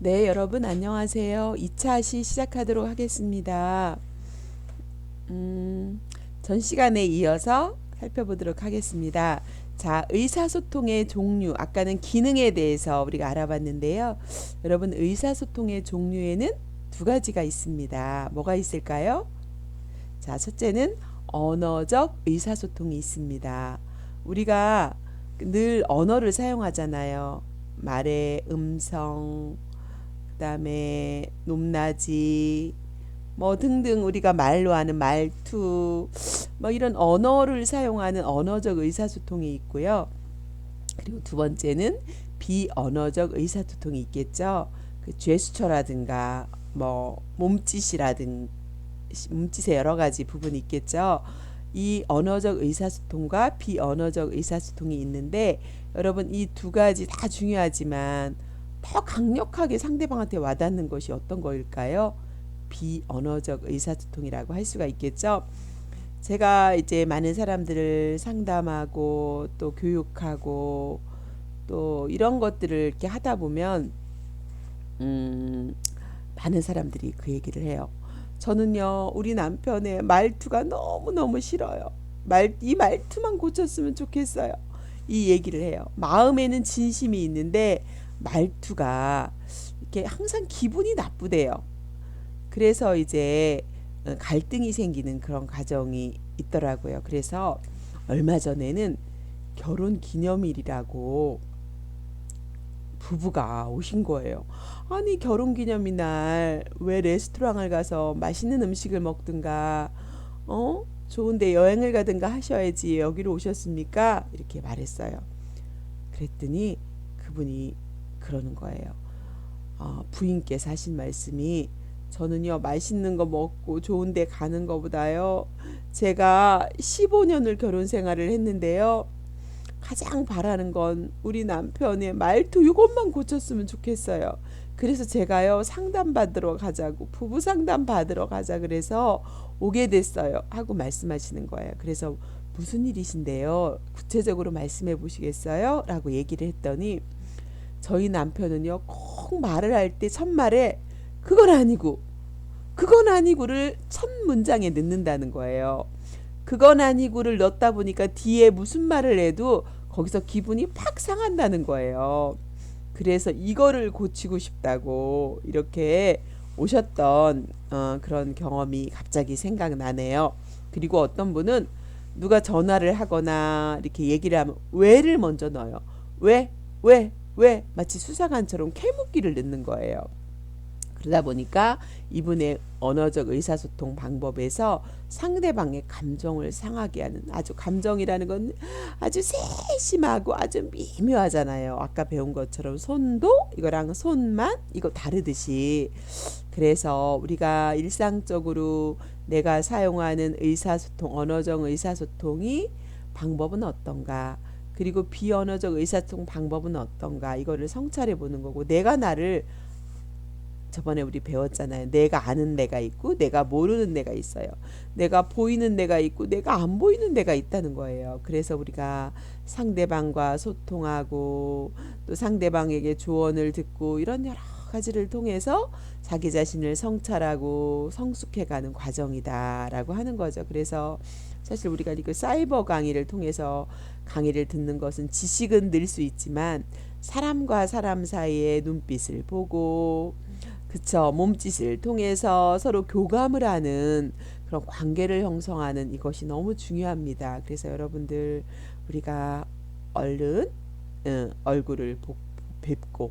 네, 여러분 안녕하세요. 2차 시 시작하도록 하겠습니다. 전 시간에 이어서 살펴보도록 하겠습니다. 자, 의사소통의 종류, 아까는 기능에 대해서 우리가 알아봤는데요. 여러분, 의사소통의 종류에는 두 가지가 있습니다. 뭐가 있을까요? 자, 첫째는 언어적 의사소통이 있습니다. 우리가 늘 언어를 사용하잖아요. 말의 음성, 그다음에 높낮이 뭐 등등 우리가 말로 하는 말투 뭐 이런 언어를 사용하는 언어적 의사소통이 있고요. 그리고 두 번째는 비언어적 의사소통이 있겠죠. 그 제스처라든가 뭐 몸짓의 여러 가지 부분이 있겠죠. 이 언어적 의사소통과 비언어적 의사소통이 있는데 여러분 이 두 가지 다 중요하지만 더 강력하게 상대방한테 와닿는 것이 어떤 거일까요? 비언어적 의사소통이라고 할 수가 있겠죠. 제가 이제 많은 사람들을 상담하고 또 교육하고 또 이런 것들을 이렇게 하다 보면 음, 많은 사람들이 그 얘기를 해요. 저는요, 우리 남편의 말투가 너무너무 싫어요. 이 말투만 고쳤으면 좋겠어요. 이 얘기를 해요. 마음에는 진심이 있는데 말투가 이렇게 항상 기분이 나쁘대요. 그래서 이제 갈등이 생기는 그런 과정이 있더라고요. 그래서 얼마 전에는 결혼 기념일이라고 부부가 오신 거예요. 아니, 결혼 기념일 날 왜 레스토랑을 가서 맛있는 음식을 먹든가, 좋은데 여행을 가든가 하셔야지 여기로 오셨습니까? 이렇게 말했어요. 그랬더니 그분이 그러는 거예요. 부인께서 하신 말씀이 저는요, 맛있는 거 먹고 좋은 데 가는 거보다요, 제가 15년을 결혼 생활을 했는데요, 가장 바라는 건 우리 남편의 말투 이것만 고쳤으면 좋겠어요. 그래서 제가요, 상담 받으러 가자고, 부부 상담 받으러 가자 그래서 오게 됐어요. 하고 말씀하시는 거예요. 그래서 무슨 일이신데요? 구체적으로 말씀해 보시겠어요? 라고 얘기를 했더니 저희 남편은요, 꼭 말을 할 때 첫말에 그건 아니고, 그건 아니고를 첫 문장에 넣는다는 거예요. 그건 아니고를 넣다 보니까 뒤에 무슨 말을 해도 거기서 기분이 팍 상한다는 거예요. 그래서 이거를 고치고 싶다고 이렇게 오셨던 그런 경험이 갑자기 생각나네요. 그리고 어떤 분은 누가 전화를 하거나 이렇게 얘기를 하면 왜를 먼저 넣어요. 왜? 왜? 마치 수사관처럼 캐묻기를 넣는 거예요. 그러다 보니까 이분의 언어적 의사소통 방법에서 상대방의 감정을 상하게 하는 아주 감정이라는 건 아주 세심하고 아주 미묘하잖아요. 아까 배운 것처럼 손도 이거랑 손만 이거 다르듯이 그래서 우리가 일상적으로 내가 사용하는 의사소통, 언어적 의사소통이 방법은 어떤가? 그리고 비언어적 의사소통 방법은 어떤가? 이거를 성찰해 보는 거고 내가 나를 저번에 우리 배웠잖아요. 내가 아는 내가 있고 내가 모르는 내가 있어요. 내가 보이는 내가 있고 내가 안 보이는 내가 있다는 거예요. 그래서 우리가 상대방과 소통하고 또 상대방에게 조언을 듣고 이런 여러 가지를 통해서 자기 자신을 성찰하고 성숙해가는 과정이다라고 하는 거죠. 그래서 사실 우리가 이거 사이버 강의를 통해서 강의를 듣는 것은 지식은 늘 수 있지만 사람과 사람 사이의 눈빛을 보고 그쵸. 몸짓을 통해서 서로 교감을 하는 그런 관계를 형성하는 이것이 너무 중요합니다. 그래서 여러분들 우리가 얼른 얼굴을 뵙고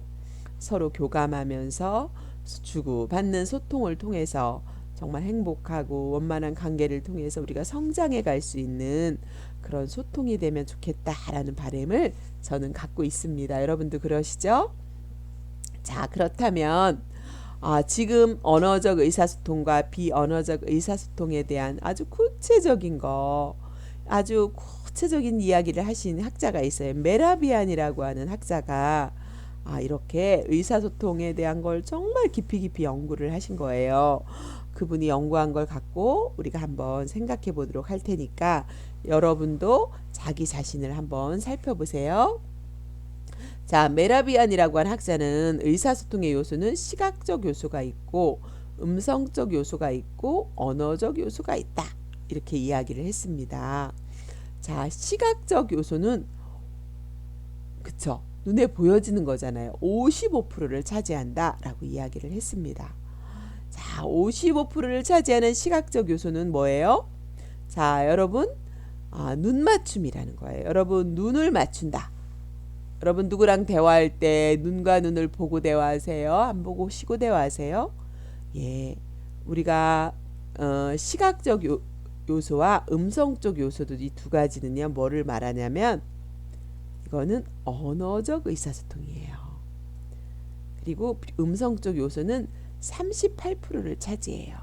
서로 교감하면서 주고받는 소통을 통해서 정말 행복하고 원만한 관계를 통해서 우리가 성장해 갈 수 있는 그런 소통이 되면 좋겠다라는 바람을 저는 갖고 있습니다. 여러분도 그러시죠? 자, 그렇다면 지금 언어적 의사소통과 비언어적 의사소통에 대한 아주 구체적인 거, 아주 구체적인 이야기를 하신 학자가 있어요. 메라비안이라고 하는 학자가 이렇게 의사소통에 대한 걸 정말 깊이 연구를 하신 거예요. 그분이 연구한 걸 갖고 우리가 한번 생각해 보도록 할 테니까 여러분도 자기 자신을 한번 살펴보세요. 자, 메라비안이라고 한 학자는 의사소통의 요소는 시각적 요소가 있고 음성적 요소가 있고 언어적 요소가 있다. 이렇게 이야기를 했습니다. 자, 시각적 요소는 그쵸? 눈에 보여지는 거잖아요. 55%를 차지한다라고 이야기를 했습니다. 자, 55%를 차지하는 시각적 요소는 뭐예요? 자, 여러분, 눈 맞춤이라는 거예요. 여러분, 눈을 맞춘다. 여러분, 누구랑 대화할 때 눈과 눈을 보고 대화하세요? 안 보고 쉬고 대화하세요? 예, 우리가 시각적 요소와 음성적 요소도 이 두 가지는요, 뭐를 말하냐면 이거는 언어적 의사소통이에요. 그리고 음성적 요소는 38%를 차지해요.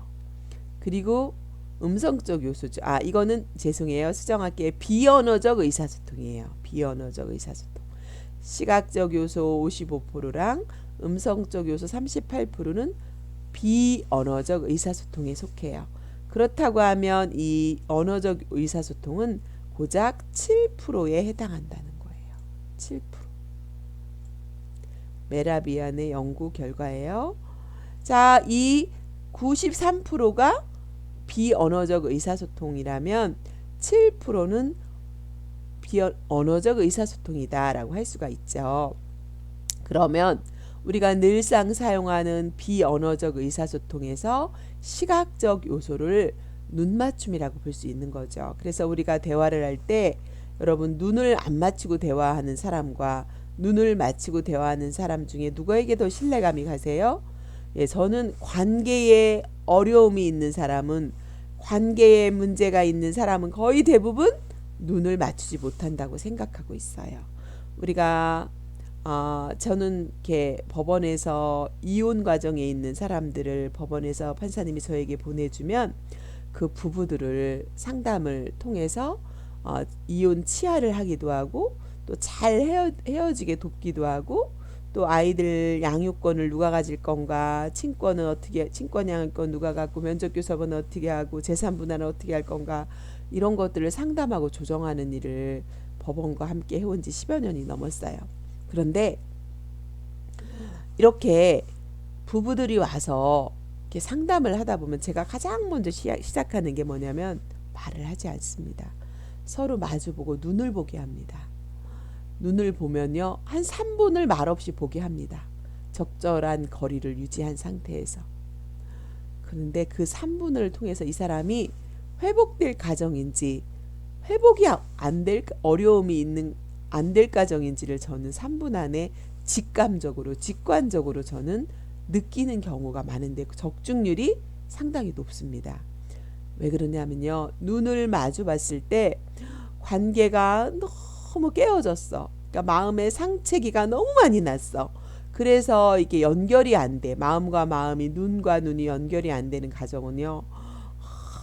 그리고 음성적 요소죠. 이거는 죄송해요. 수정할게요. 비언어적 의사소통이에요. 비언어적 의사소통. 시각적 요소 55%랑 음성적 요소 38%는 비언어적 의사소통에 속해요. 그렇다고 하면 이 언어적 의사소통은 고작 7%에 해당한다는 거예요. 7%. 메라비안의 연구 결과예요. 자, 이 93%가 비언어적 의사소통이라면 7%는 비언어적 의사소통이다라고 할 수가 있죠. 그러면 우리가 늘상 사용하는 비언어적 의사소통에서 시각적 요소를 눈맞춤이라고 볼 수 있는 거죠. 그래서 우리가 대화를 할 때 여러분 눈을 안 맞추고 대화하는 사람과 눈을 맞추고 대화하는 사람 중에 누구에게 더 신뢰감이 가세요? 예, 저는 관계에 어려움이 있는 사람은 관계에 문제가 있는 사람은 거의 대부분 눈을 맞추지 못한다고 생각하고 있어요. 우리가 저는 이렇게 법원에서 이혼 과정에 있는 사람들을 법원에서 판사님이 저에게 보내주면 그 부부들을 상담을 통해서 이혼 치하를 하기도 하고 또 잘 헤어지게 돕기도 하고 또 아이들 양육권을 누가 가질 건가, 친권은 어떻게, 친권 양육권 누가 갖고 면접교섭은 어떻게 하고 재산 분할은 어떻게 할 건가, 이런 것들을 상담하고 조정하는 일을 법원과 함께 해온 지 10여 년이 넘었어요. 그런데 이렇게 부부들이 와서 이렇게 상담을 하다 보면 제가 가장 먼저 시작하는 게 뭐냐면 말을 하지 않습니다. 서로 마주보고 눈을 보게 합니다. 눈을 보면요, 한 3분을 말없이 보게 합니다. 적절한 거리를 유지한 상태에서. 그런데 그 3분을 통해서 이 사람이 회복될 가정인지 회복이 안 될 어려움이 있는 안 될 가정인지를 저는 3분 안에 직관적으로 저는 느끼는 경우가 많은데 그 적중률이 상당히 높습니다. 왜 그러냐면요, 눈을 마주 봤을 때 관계가 너무 깨어졌어. 그러니까 마음의 상체기가 너무 많이 났어. 그래서 이게 연결이 안 돼. 마음과 마음이, 눈과 눈이 연결이 안 되는 가정은요,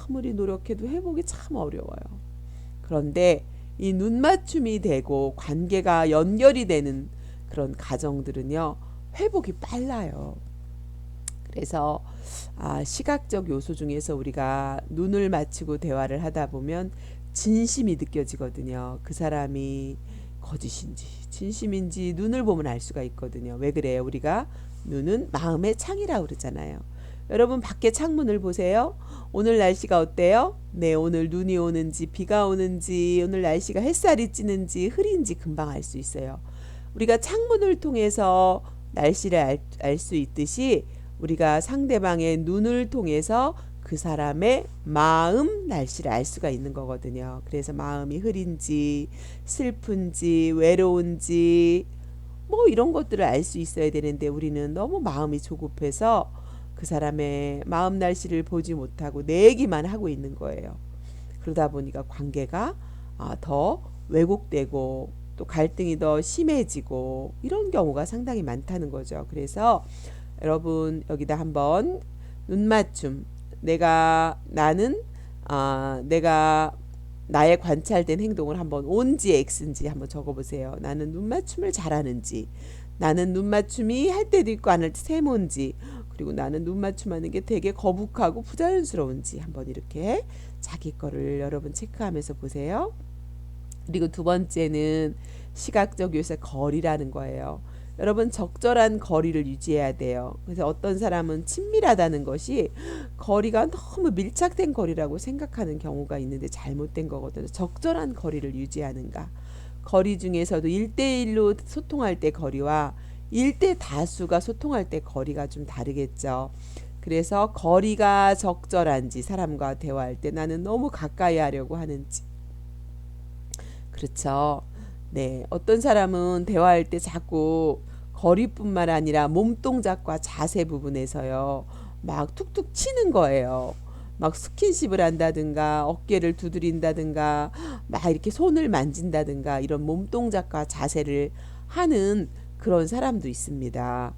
아무리 노력해도 회복이 참 어려워요. 그런데 이 눈맞춤이 되고 관계가 연결이 되는 그런 가정들은요, 회복이 빨라요. 그래서 시각적 요소 중에서 우리가 눈을 맞추고 대화를 하다 보면 진심이 느껴지거든요. 그 사람이 거짓인지 진심인지 눈을 보면 알 수가 있거든요. 왜 그래요? 우리가 눈은 마음의 창이라고 그러잖아요. 여러분 밖에 창문을 보세요. 오늘 날씨가 어때요? 네, 오늘 눈이 오는지 비가 오는지 오늘 날씨가 햇살이 찌는지 흐린지 금방 알 수 있어요. 우리가 창문을 통해서 날씨를 알 수 있듯이 우리가 상대방의 눈을 통해서 그 사람의 마음 날씨를 알 수가 있는 거거든요. 그래서 마음이 흐린지 슬픈지 외로운지 뭐 이런 것들을 알 수 있어야 되는데 우리는 너무 마음이 조급해서 그 사람의 마음 날씨를 보지 못하고 내 얘기만 하고 있는 거예요. 그러다 보니까 관계가 더 왜곡되고 또 갈등이 더 심해지고 이런 경우가 상당히 많다는 거죠. 그래서 여러분 여기다 한번 눈맞춤, 내가 나의 관찰된 행동을 한번 O인지 X인지 한번 적어보세요. 나는 눈맞춤을 잘하는지, 나는 눈맞춤이 할 때도 있고 안 할 때 세모인지, 그리고 나는 눈맞춤하는 게 되게 거북하고 부자연스러운지 한번 이렇게 자기 거를 여러분 체크하면서 보세요. 그리고 두 번째는 시각적 요소의 거리라는 거예요. 여러분 적절한 거리를 유지해야 돼요. 그래서 어떤 사람은 친밀하다는 것이 거리가 너무 밀착된 거리라고 생각하는 경우가 있는데 잘못된 거거든요. 적절한 거리를 유지하는가. 거리 중에서도 1대1로 소통할 때 거리와 1대 다수가 소통할 때 거리가 좀 다르겠죠. 그래서 거리가 적절한지 사람과 대화할 때 나는 너무 가까이 하려고 하는지. 그렇죠. 네. 어떤 사람은 대화할 때 자꾸 거리뿐만 아니라 몸동작과 자세 부분에서요. 막 툭툭 치는 거예요. 막 스킨십을 한다든가 어깨를 두드린다든가 막 이렇게 손을 만진다든가 이런 몸동작과 자세를 하는 그런 사람도 있습니다.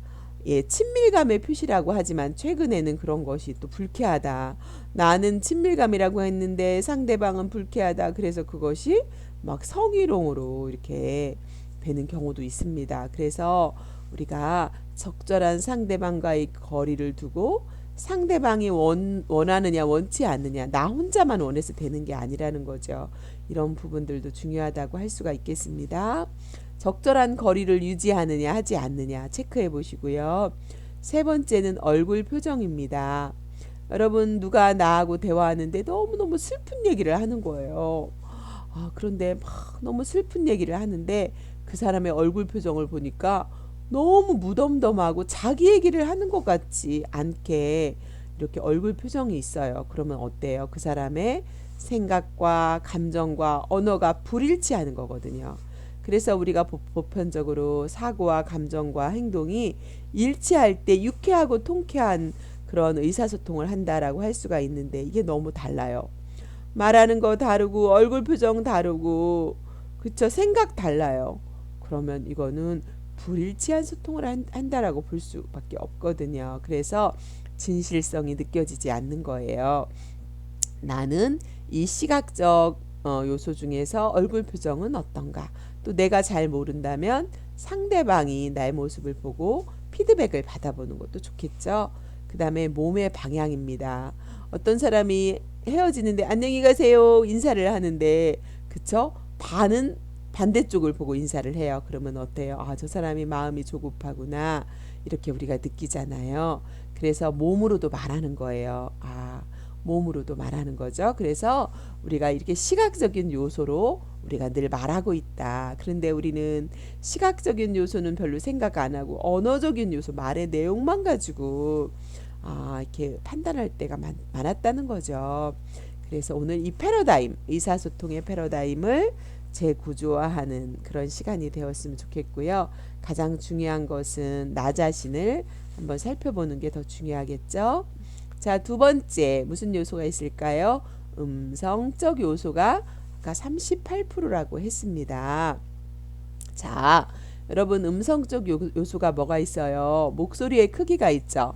예, 친밀감의 표시라고 하지만 최근에는 그런 것이 또 불쾌하다. 나는 친밀감이라고 했는데 상대방은 불쾌하다. 그래서 그것이 막 성희롱으로 이렇게 되는 경우도 있습니다. 그래서 우리가 적절한 상대방과의 거리를 두고 상대방이 원하느냐 원치 않느냐 나 혼자만 원해서 되는 게 아니라는 거죠. 이런 부분들도 중요하다고 할 수가 있겠습니다. 적절한 거리를 유지하느냐 하지 않느냐 체크해 보시고요. 세 번째는 얼굴 표정입니다. 여러분 누가 나하고 대화하는데 너무너무 슬픈 얘기를 하는 거예요. 그런데 막 너무 슬픈 얘기를 하는데 그 사람의 얼굴 표정을 보니까 너무 무덤덤하고 자기 얘기를 하는 것 같지 않게 이렇게 얼굴 표정이 있어요. 그러면 어때요? 그 사람의 생각과 감정과 언어가 불일치하는 거거든요. 그래서 우리가 보편적으로 사고와 감정과 행동이 일치할 때 유쾌하고 통쾌한 그런 의사소통을 한다라고 할 수가 있는데 이게 너무 달라요. 말하는 거 다르고 얼굴 표정 다르고 그쵸 생각 달라요. 그러면 이거는 불일치한 소통을 한다라고 볼 수밖에 없거든요. 그래서 진실성이 느껴지지 않는 거예요. 나는 이 시각적 요소 중에서 얼굴 표정은 어떤가? 또 내가 잘 모른다면 상대방이 나의 모습을 보고 피드백을 받아보는 것도 좋겠죠. 그 다음에 몸의 방향입니다. 어떤 사람이 헤어지는데 안녕히 가세요 인사를 하는데 그쵸? 반은 반대쪽을 보고 인사를 해요. 그러면 어때요? 저 사람이 마음이 조급하구나 이렇게 우리가 느끼잖아요. 그래서 몸으로도 말하는 거예요. 몸으로도 말하는 거죠. 그래서 우리가 이렇게 시각적인 요소로 우리가 늘 말하고 있다. 그런데 우리는 시각적인 요소는 별로 생각 안 하고 언어적인 요소, 말의 내용만 가지고 이렇게 판단할 때가 많았다는 거죠. 그래서 오늘 이 패러다임, 의사소통의 패러다임을 재구조화하는 그런 시간이 되었으면 좋겠고요. 가장 중요한 것은 나 자신을 한번 살펴보는 게 더 중요하겠죠. 자, 두 번째 무슨 요소가 있을까요? 음성적 요소가 아까 38%라고 했습니다. 자, 여러분 음성적 요소가 뭐가 있어요? 목소리의 크기가 있죠.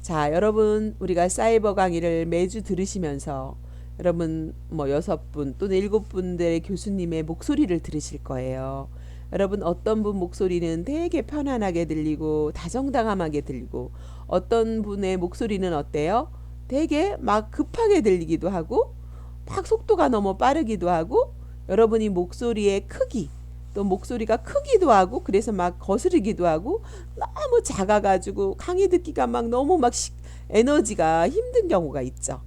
자, 여러분 우리가 사이버 강의를 매주 들으시면서 여러분 뭐 6분 또는 7분들의 교수님의 목소리를 들으실 거예요. 여러분 어떤 분 목소리는 되게 편안하게 들리고 다정다감하게 들리고 어떤 분의 목소리는 어때요? 되게 막 급하게 들리기도 하고 막 속도가 너무 빠르기도 하고 여러분이 목소리의 크기 또 목소리가 크기도 하고 그래서 막 거스르기도 하고 너무 작아가지고 강의 듣기가 막 너무 막 에너지가 힘든 경우가 있죠.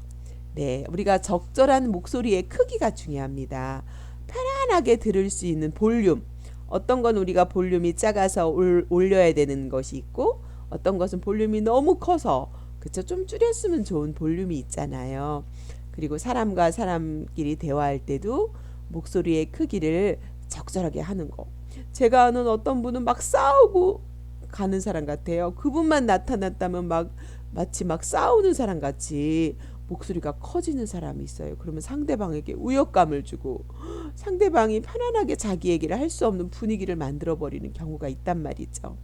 네, 우리가 적절한 목소리의 크기가 중요합니다. 편안하게 들을 수 있는 볼륨. 어떤 건 우리가 볼륨이 작아서 올려야 되는 것이 있고 어떤 것은 볼륨이 너무 커서 그쵸 좀 줄였으면 좋은 볼륨이 있잖아요. 그리고 사람과 사람끼리 대화할 때도 목소리의 크기를 적절하게 하는 거. 제가 아는 어떤 분은 막 싸우고 가는 사람 같아요. 그분만 나타났다면 막 마치 막 싸우는 사람 같이 목소리가 커지는 사람이 있어요. 그러면 상대방에게 우역감을 주고 상대방이 편안하게 자기 얘기를 할 수 없는 분위기를 만들어 버리는 경우가 있단 말이죠.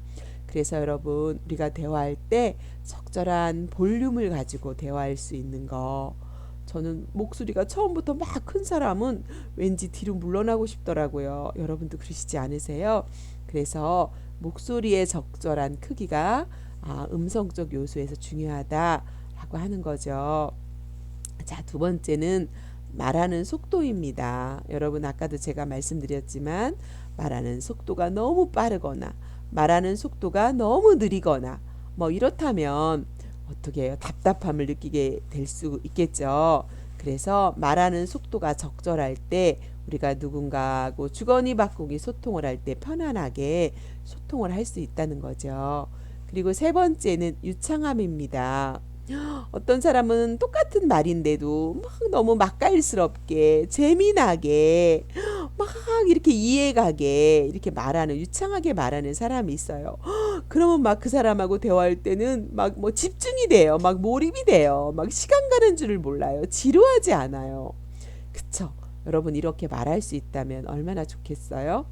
그래서 여러분 우리가 대화할 때 적절한 볼륨을 가지고 대화할 수 있는 거. 저는 목소리가 처음부터 막 큰 사람은 왠지 뒤로 물러나고 싶더라고요. 여러분도 그러시지 않으세요? 그래서 목소리의 적절한 크기가 음성적 요소에서 중요하다라고 하는 거죠. 자, 두 번째는 말하는 속도입니다. 여러분 아까도 제가 말씀드렸지만 말하는 속도가 너무 빠르거나 말하는 속도가 너무 느리거나 뭐 이렇다면 어떻게 해요? 답답함을 느끼게 될 수 있겠죠. 그래서 말하는 속도가 적절할 때 우리가 누군가하고 주거니 받고니 소통을 할 때 편안하게 소통을 할 수 있다는 거죠. 그리고 세 번째는 유창함입니다. 어떤 사람은 똑같은 말인데도 막 너무 맛깔스럽게 재미나게 막 이렇게 이해가게 이렇게 말하는 유창하게 말하는 사람이 있어요. 그러면 막 그 사람하고 대화할 때는 막 뭐 집중이 돼요. 막 몰입이 돼요. 막 시간 가는 줄을 몰라요. 지루하지 않아요. 그쵸? 여러분 이렇게 말할 수 있다면 얼마나 좋겠어요?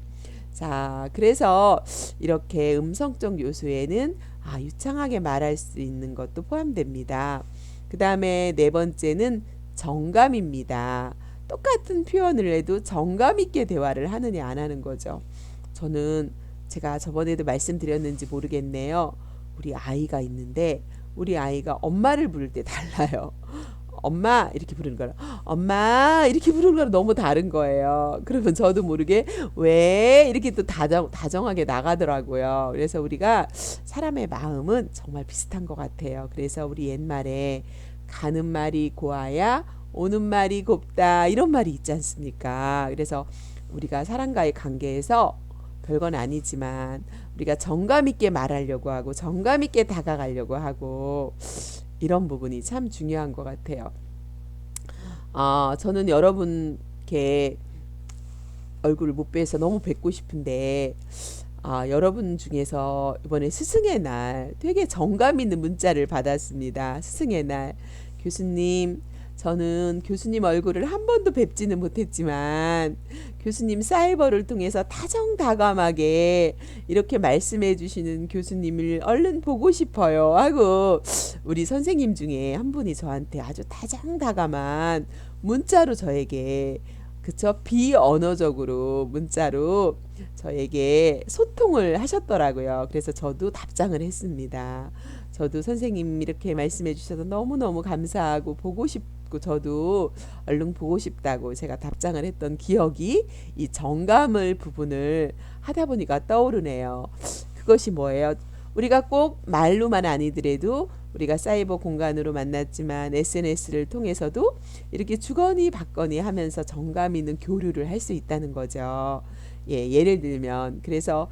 자, 그래서 이렇게 음성적 요소에는 유창하게 말할 수 있는 것도 포함됩니다. 그 다음에 네 번째는 정감입니다. 똑같은 표현을 해도 정감 있게 대화를 하느냐 안 하는 거죠. 저는 제가 저번에도 말씀드렸는지 모르겠네요. 우리 아이가 있는데 우리 아이가 엄마를 부를 때 달라요. 엄마 이렇게 부르는 거랑 엄마 이렇게 부르는 거랑 너무 다른 거예요. 그러면 저도 모르게 왜 이렇게 또 다정하게 나가더라고요. 그래서 우리가 사람의 마음은 정말 비슷한 것 같아요. 그래서 우리 옛말에 가는 말이 고와야 오는 말이 곱다 이런 말이 있지 않습니까? 그래서 우리가 사람과의 관계에서 별건 아니지만 우리가 정감 있게 말하려고 하고 정감 있게 다가가려고 하고 이런 부분이 참 중요한 것 같아요. 저는 여러분께 얼굴을 못 뵈서 너무 뵙고 싶은데 여러분 중에서 이번에 스승의 날 되게 정감 있는 문자를 받았습니다. 스승의 날 교수님 저는 교수님 얼굴을 한 번도 뵙지는 못했지만 교수님 사이버를 통해서 다정다감하게 이렇게 말씀해 주시는 교수님을 얼른 보고 싶어요 하고 우리 선생님 중에 한 분이 저한테 아주 다정다감한 문자로 저에게 그쵸 비언어적으로 문자로 저에게 소통을 하셨더라고요. 그래서 저도 답장을 했습니다. 저도 선생님 이렇게 말씀해 주셔서 너무너무 감사하고 보고 싶고 저도 얼른 보고 싶다고 제가 답장을 했던 기억이 이 정감을 부분을 하다 보니까 떠오르네요. 그것이 뭐예요? 우리가 꼭 말로만 아니더라도 우리가 사이버 공간으로 만났지만 SNS를 통해서도 이렇게 주거니 받거니 하면서 정감 있는 교류를 할 수 있다는 거죠. 예를 들면 그래서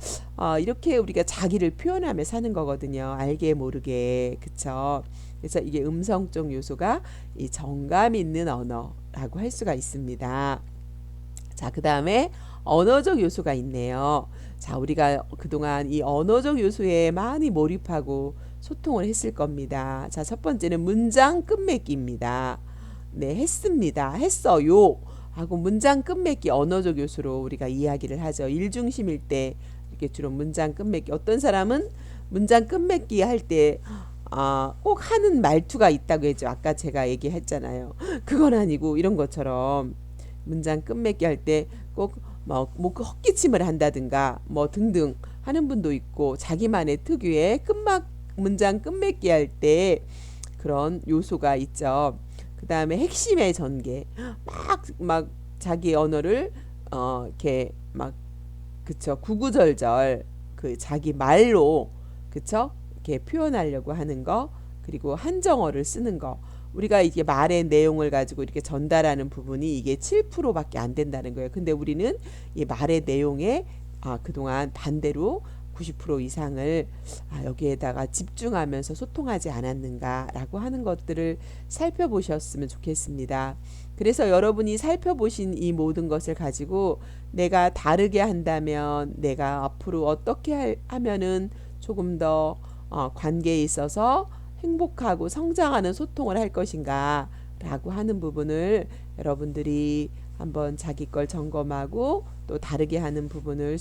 이렇게 우리가 자기를 표현하며 사는 거거든요. 알게 모르게 그쵸? 그래서 이게 음성적 요소가 이 정감 있는 언어라고 할 수가 있습니다. 자, 그 다음에 언어적 요소가 있네요. 자, 우리가 그동안 이 언어적 요소에 많이 몰입하고 소통을 했을 겁니다. 자, 첫 번째는 문장 끝맺기입니다. 네, 했습니다. 했어요. 하고 문장 끝맺기 언어적 요소로 우리가 이야기를 하죠. 일중심일 때 이렇게 주로 문장 끝맺기. 어떤 사람은 문장 끝맺기 할 때 꼭 하는 말투가 있다고 했죠. 아까 제가 얘기했잖아요. 그건 아니고 이런 것처럼 문장 끝맺기 할 때 꼭 뭐 헛기침을 한다든가 뭐 등등 하는 분도 있고 자기만의 특유의 문장 끝맺기 할 때 그런 요소가 있죠. 그 다음에 핵심의 전개 막 자기 언어를 이렇게 막 그쵸 구구절절 그 자기 말로 그쵸 이렇게 표현하려고 하는 거 그리고 한정어를 쓰는 거 우리가 이게 말의 내용을 가지고 이렇게 전달하는 부분이 이게 7%밖에 안 된다는 거예요. 근데 우리는 이 말의 내용에 그동안 반대로 90% 이상을 여기에다가 집중하면서 소통하지 않았는가라고 하는 것들을 살펴보셨으면 좋겠습니다. 그래서 여러분이 살펴보신 이 모든 것을 가지고 내가 다르게 한다면 내가 앞으로 어떻게 하면은 조금 더 관계에 있어서 행복하고 성장하는 소통을 할 것인가 라고 하는 부분을 여러분들이 한번 자기 걸 점검하고 또 다르게 하는 부분을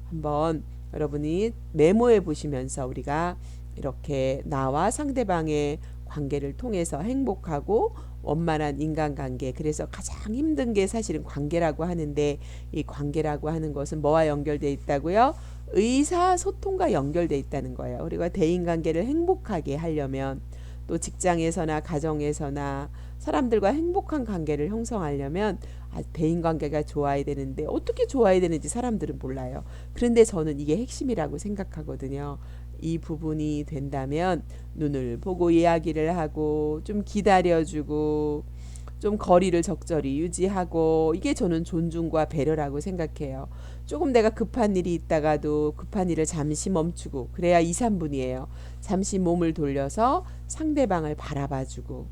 한번 여러분이 메모해 보시면서 우리가 이렇게 나와 상대방의 관계를 통해서 행복하고 원만한 인간관계 그래서 가장 힘든 게 사실은 관계라고 하는데 이 관계라고 하는 것은 뭐와 연결되어 있다고요? 의사소통과 연결되어 있다는 거예요. 우리가 대인관계를 행복하게 하려면 또 직장에서나 가정에서나 사람들과 행복한 관계를 형성하려면 대인 관계가 좋아야 되는데 어떻게 좋아야 되는지 사람들은 몰라요. 그런데 저는 이게 핵심이라고 생각하거든요. 이 부분이 된다면 눈을 보고 이야기를 하고 좀 기다려주고 좀 거리를 적절히 유지하고 이게 저는 존중과 배려라고 생각해요. 조금 내가 급한 일이 있다가도 급한 일을 잠시 멈추고 그래야 2, 3분이에요. 잠시 몸을 돌려서 상대방을 바라봐주고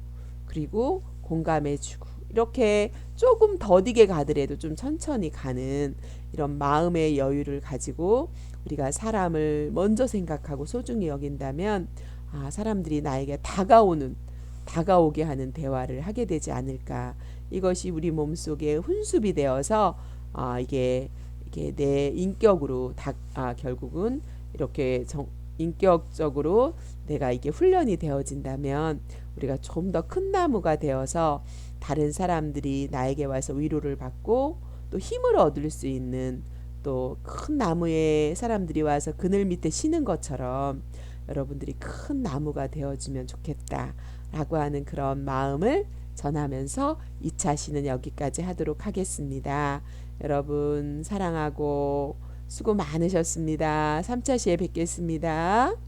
그리고 공감해주고 이렇게 조금 더디게 가더라도 좀 천천히 가는 이런 마음의 여유를 가지고 우리가 사람을 먼저 생각하고 소중히 여긴다면 사람들이 나에게 다가오게 하는 대화를 하게 되지 않을까. 이것이 우리 몸속에 훈습이 되어서 이게 내 인격으로 결국은 이렇게 인격적으로 내가 이게 훈련이 되어진다면 우리가 좀 더 큰 나무가 되어서 다른 사람들이 나에게 와서 위로를 받고 또 힘을 얻을 수 있는 또 큰 나무에 사람들이 와서 그늘 밑에 쉬는 것처럼 여러분들이 큰 나무가 되어주면 좋겠다라고 하는 그런 마음을 전하면서 2차 시는 여기까지 하도록 하겠습니다. 여러분 사랑하고 수고 많으셨습니다. 3차 시에 뵙겠습니다.